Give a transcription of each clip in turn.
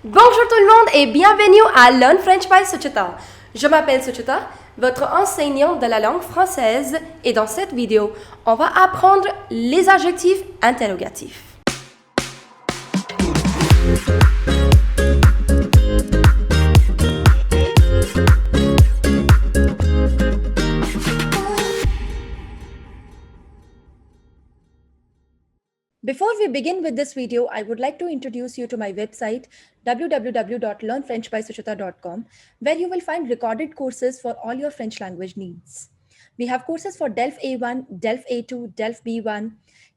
Bonjour tout le monde et bienvenue à Learn French by Suchita. Je m'appelle Suchita, votre enseignante de la langue française, et dans cette vidéo, on va apprendre les adjectifs interrogatifs. Before we begin with this video, I would like to introduce you to my website www.learnfrenchbysuchita.com, where you will find recorded courses for all your French language needs. We have courses for DELF A1, DELF A2, DELF B1,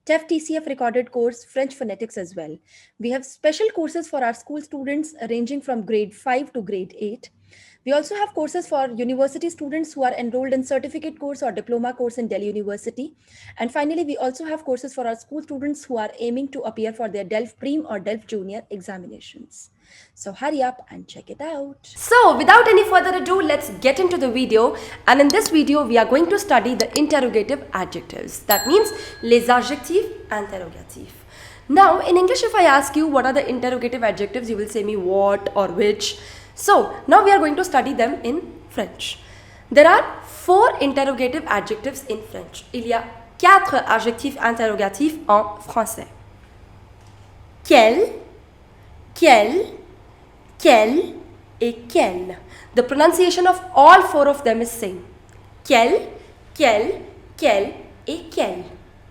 TEF TCF recorded course, French phonetics as well. We have special courses for our school students ranging from grade 5 to grade 8. We also have courses for university students who are enrolled in certificate course or diploma course in Delhi University. And finally, we also have courses for our school students who are aiming to appear for their DELF Prim or DELF Junior examinations. So hurry up and check it out. So without any further ado, let's get into the video. And in this video, we are going to study the interrogative adjectives. That means les adjectifs interrogatifs. Now in English, if I ask you what are the interrogative adjectives, you will say me what or which. So now we are going to study them in French. There are 4 interrogative adjectives in French. Il y a 4 adjectifs interrogatifs en français. Quel, quel, quel et quel. The pronunciation of all 4 of them is same. Quel, quel, quel et quel.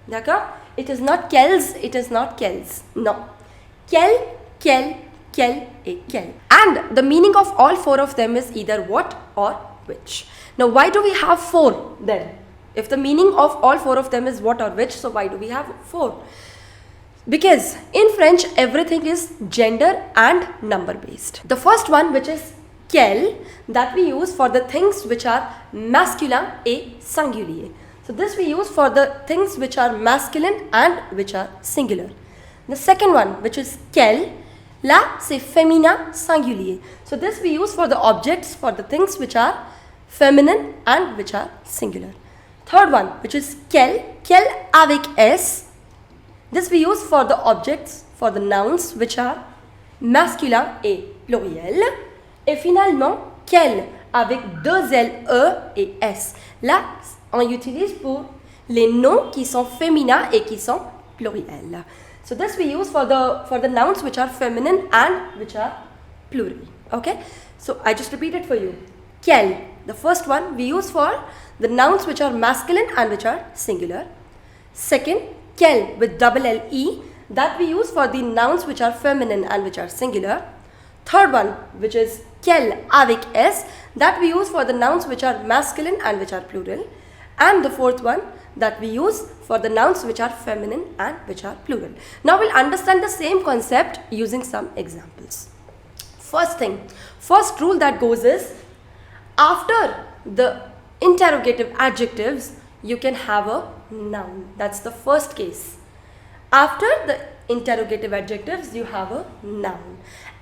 D'accord? It is not quels, it is not quels. No. Quel, quel, quel et quel. And the meaning of all 4 of them is either what or which. Now why do we have 4 then? If the meaning of all 4 of them is what or which, so why do we have 4? Because in French everything is gender and number based. The first one, which is quel, that we use for the things which are masculin et singulier. So this we use for the things which are masculine and which are singular. The second one, which is quel, là c'est féminin singulier. So this we use for the objects, for the things which are feminine and which are singular. Third one, which is quel avec S. This we use for the objects, for the nouns which are masculin et pluriel. Et finalement, quel avec 2 L, E et S. Là, on utilise pour les noms qui sont féminins et qui sont pluriels. So this we use for the nouns which are feminine and which are plural. Okay? So I just repeat it for you. Quel, the first one we use for the nouns which are masculine and which are singular. Second, quel with double L-E, that we use for the nouns which are feminine and which are singular. Third one, which is quel avec S, that we use for the nouns which are masculine and which are plural. And the fourth one, that we use for the nouns which are feminine and which are plural. Now we'll understand the same concept using some examples. First rule that goes is, after the interrogative adjectives, you can have a noun. That's the first case. After the interrogative adjectives, you have a noun.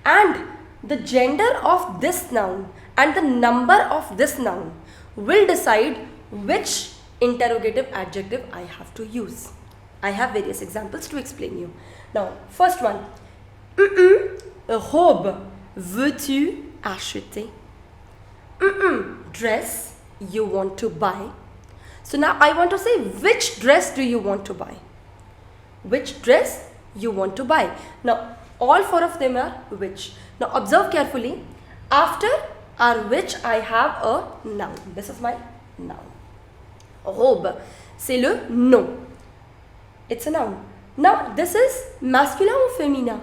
And the gender of this noun and the number of this noun will decide which interrogative adjective I have to use. I have various examples to explain you. Now, first one. Robe, veux-tu acheter? Dress, you want to buy. So now I want to say, which dress do you want to buy? Which dress you want to buy? Now, all 4 of them are which. Now, observe carefully. After are which, I have a noun. This is my noun. Robe, c'est le nom. It's a noun. Now, this is masculin ou féminin?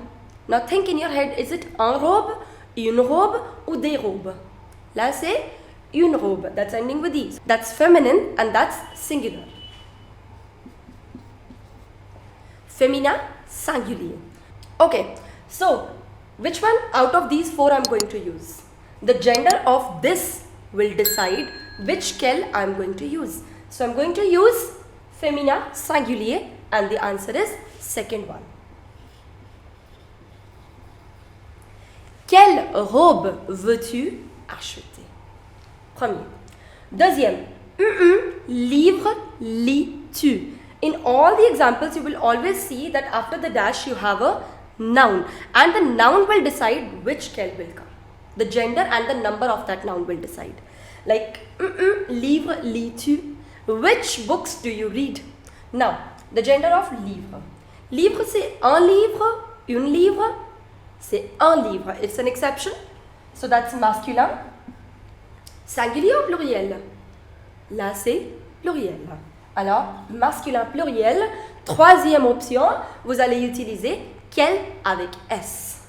Now, think in your head, is it un robe, une robe ou des robes? Là, c'est une robe. That's ending with E. That's feminine and that's singular. Féminin, singulier. Okay, so which one out of these 4 I'm going to use? The gender of this will decide which quel I'm going to use. So I'm going to use féminin singulier and the answer is second one. Quelle robe veux-tu acheter? Premier. Deuxième. Livre lis-tu? In all the examples, you will always see that after the dash you have a noun, and the noun will decide which quel will come. The gender and the number of that noun will decide. Like, livre, lis-tu? Which books do you read? Now, the gender of livre. Livre, c'est un livre, une livre, c'est un livre. It's an exception. So that's masculin. Singulier ou pluriel? Là, c'est pluriel. Alors, masculin pluriel. Troisième option, vous allez utiliser quel avec S.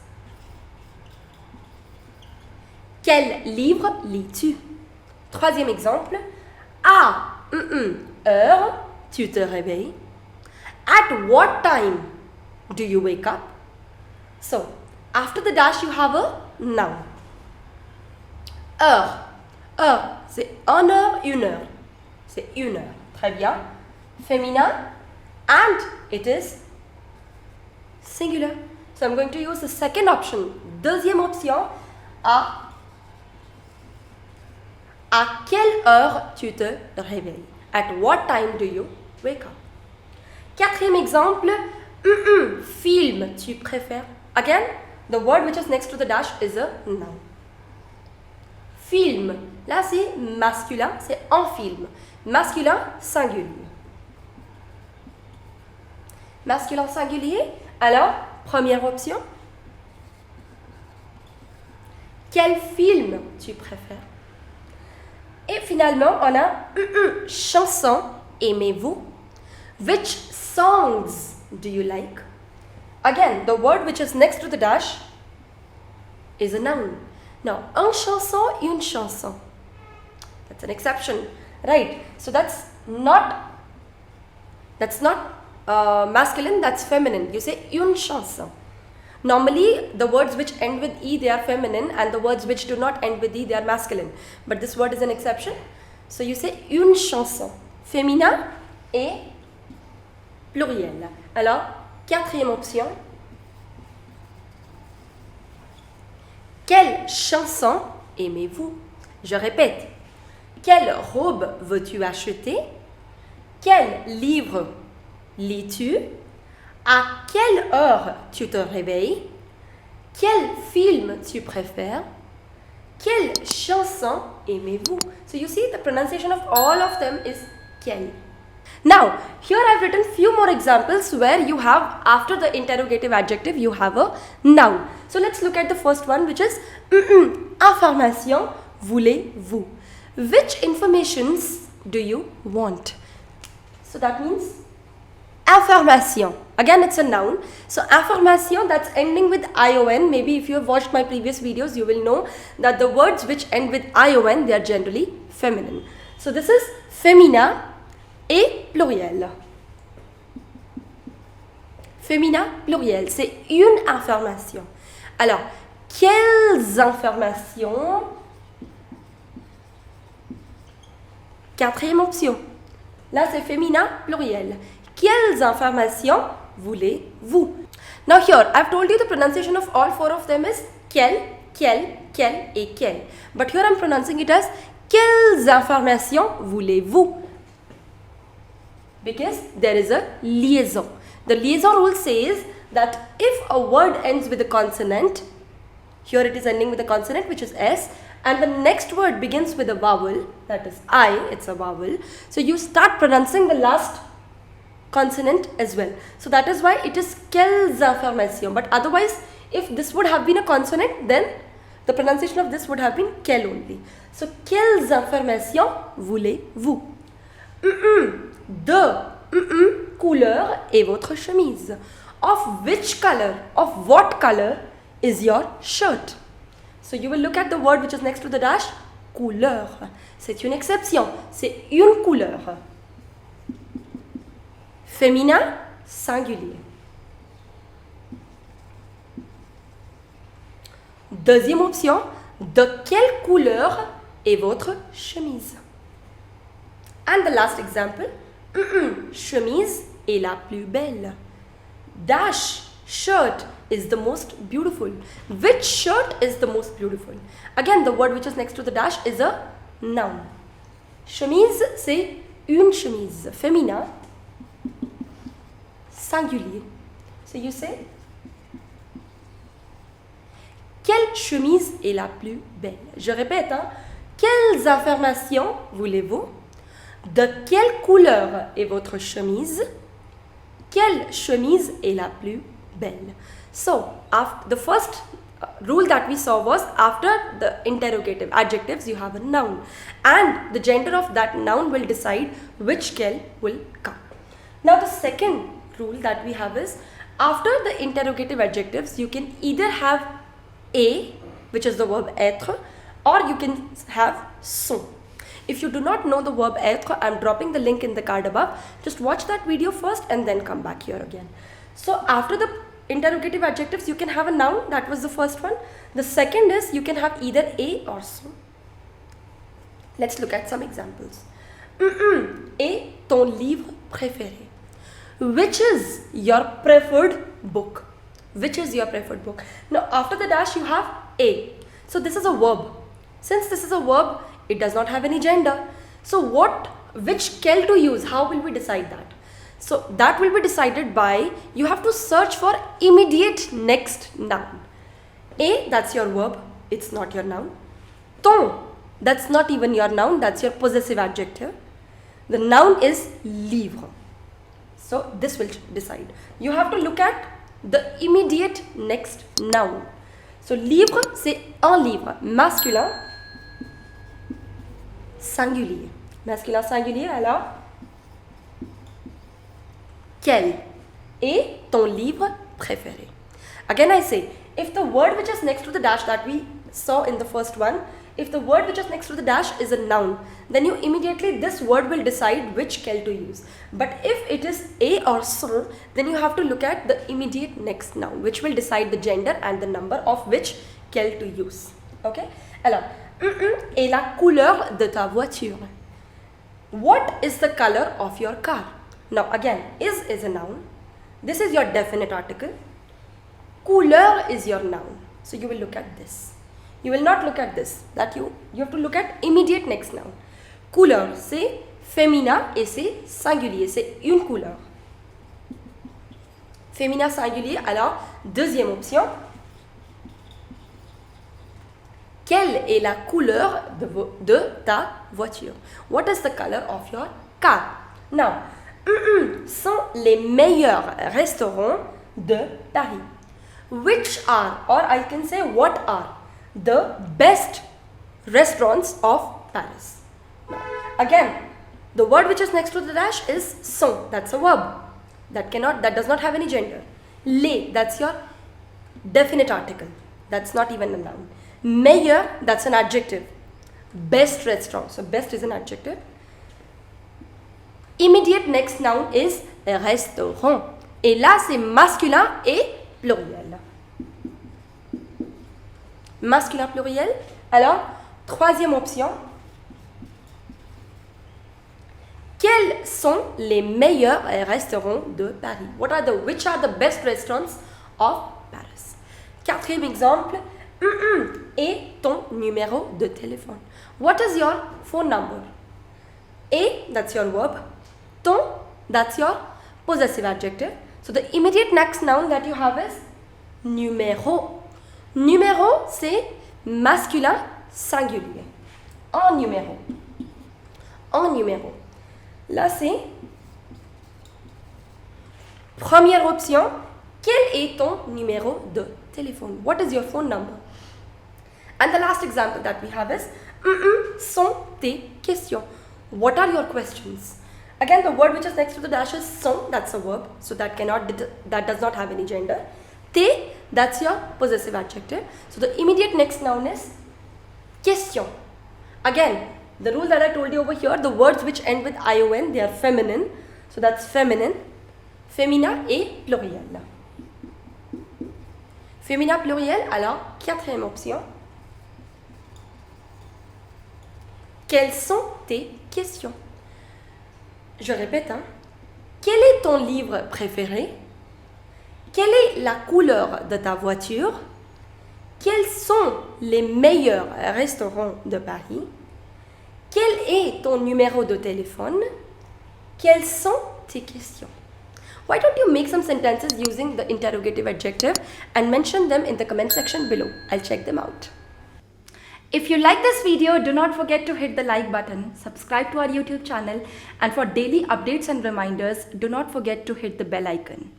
Quel livre lis-tu? Troisième exemple. À heure, tu te réveilles. At what time do you wake up? So, after the dash, you have a noun. Heure. Heure, c'est une heure, une heure. C'est une heure. Très bien. Féminin. And it is singular. So I'm going to use the second option. Deuxième option. À quelle heure tu te réveilles? At what time do you wake up? Quatrième exemple. Film, tu préfères? Again, the word which is next to the dash is a noun. Film. Là, c'est masculin, c'est un film. Masculin singulier. Masculin singulier. Alors, première option. Quel film tu préfères? Et finalement, on a chanson, aimez-vous? Which songs do you like? Again, the word which is next to the dash is a noun. Now, un chanson, une chanson. That's an exception, right? So that's not masculine, that's feminine. You say une chanson. Normally, the words which end with E, they are feminine, and the words which do not end with E, they are masculine. But this word is an exception. So you say une chanson. Féminin et pluriel. Alors, quatrième option. Quelle chanson aimez-vous? Je répète. Quelle robe veux-tu acheter? Quel livre lis-tu? À quelle heure tu te réveilles? Quel film tu préfères? Quelle chanson aimez-vous? So you see the pronunciation of all of them is quel. Now, here I've written few more examples where you have, after the interrogative adjective, you have a noun. So let's look at the first one, which is information voulez-vous? Which informations do you want? So that means information. Again, it's a noun. So information, that's ending with ion. Maybe if you have watched my previous videos, you will know that the words which end with ion, they are generally feminine. So this is féminin et pluriel. Féminin, pluriel, c'est une information. Alors, quelles informations? Quatrième option. Là, c'est féminin, pluriel. Quelles informations voulez-vous? Now here, I've told you the pronunciation of all four of them is quel et quel. But here I'm pronouncing it as quelles informations voulez-vous? Because there is a liaison. The liaison rule says that if a word ends with a consonant, here it is ending with a consonant which is S, and the next word begins with a vowel, that is I, it's a vowel. So you start pronouncing the last consonant as well. So that is why it is quelles informations. But otherwise, if this would have been a consonant, then the pronunciation of this would have been quelle only. So quelles informations voulez-vous? De couleur est votre chemise? Of which color, of what color is your shirt? So you will look at the word which is next to the dash, couleur. C'est une exception, c'est une couleur. Féminin, singulier. Deuxième option, de quelle couleur est votre chemise? And the last example, chemise est la plus belle. Dash, shirt is the most beautiful. Which shirt is the most beautiful? Again, the word which is next to the dash is a noun. Chemise, c'est une chemise. Féminin, singulier. So you say Quelle chemise est la plus belle? Je répète, hein. Quelles informations voulez-vous? De quelle couleur est votre chemise? Quelle chemise est la plus belle? So, the first rule that we saw was after the interrogative adjectives you have a noun, and the gender of that noun will decide which quelle will come. Now the second rule that we have is after the interrogative adjectives you can either have a, which is the verb être, or you can have sont. If you do not know the verb être, I am dropping the link in the card above. Just watch that video first and then come back here again. So after the interrogative adjectives you can have a noun, that was the first one. The second is you can have either a or sont. Let's look at some examples. Et ton livre préféré? Which is your preferred book? Which is your preferred book? Now after the dash you have a. So this is a verb. Since this is a verb, it does not have any gender. So which quelle to use? How will we decide that? So that will be decided by, you have to search for immediate next noun. A, that's your verb, it's not your noun. Ton, that's not even your noun, that's your possessive adjective. The noun is livre. So this will decide. You have to look at the immediate next noun. So livre, c'est un livre, masculin, singulier. Masculin singulier, alors quel est ton livre préféré? Again I say, if the word which is next to the dash that we saw in the first one, if the word which is next to the dash is a noun, then you immediately, this word will decide which quelle to use. But if it is a or sont, then you have to look at the immediate next noun, which will decide the gender and the number of which quelle to use. Okay? Alors, et la couleur de ta voiture? What is the color of your car? Now again, is a noun. This is your definite article. Couleur is your noun. So you will look at this. You will not look at this. That you have to look at immediate next noun. Couleur, c'est féminin et c'est singulier. C'est une couleur. Féminin singulier. Alors, deuxième option. Quelle est la couleur de ta voiture? What is the color of your car? Now, sont les meilleurs restaurants de Paris. Which are, or I can say what are, the best restaurants of Paris? Now, again, the word which is next to the dash is sont. That's a verb. That does not have any gender. Les, that's your definite article. That's not even a noun. Meilleur, that's an adjective. Best restaurant. So best is an adjective. Immediate next noun is restaurant. Et là, c'est masculin et pluriel. Masculin pluriel. Alors, troisième option. Quels sont les meilleurs restaurants de Paris? Which are the best restaurants of Paris? Quatrième exemple. Et ton numéro de téléphone? What is your phone number? Et, that's your verb. Ton, that's your possessive adjective. So the immediate next noun that you have is numéro. Numéro, c'est masculin singulier. Un numéro. Un numéro. Là, c'est première option. Quel est ton numéro de téléphone? What is your phone number? And the last example that we have is sont tes questions. What are your questions? Again, the word which is next to the dash is sont, that's a verb, so that does not have any gender. Tes, that's your possessive adjective. So the immediate next noun is question. Again, the rule that I told you over here, the words which end with ion, they are feminine. So that's feminine, féminin et pluriel. Féminin pluriel, alors, quatrième option. Quelles sont tes questions? Je répète, hein. Quel est ton livre préféré? Quelle est la couleur de ta voiture? Quels sont les meilleurs restaurants de Paris? Quel est ton numéro de téléphone? Quelles sont tes questions? Why don't you make some sentences using the interrogative adjective and mention them in the comment section below. I'll check them out. If you like this video, do not forget to hit the like button, subscribe to our YouTube channel, and for daily updates and reminders, do not forget to hit the bell icon.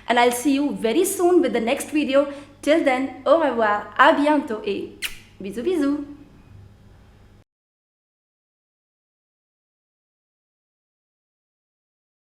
And I'll see you very soon with the next video. Till then, au revoir, à bientôt et bisous bisous.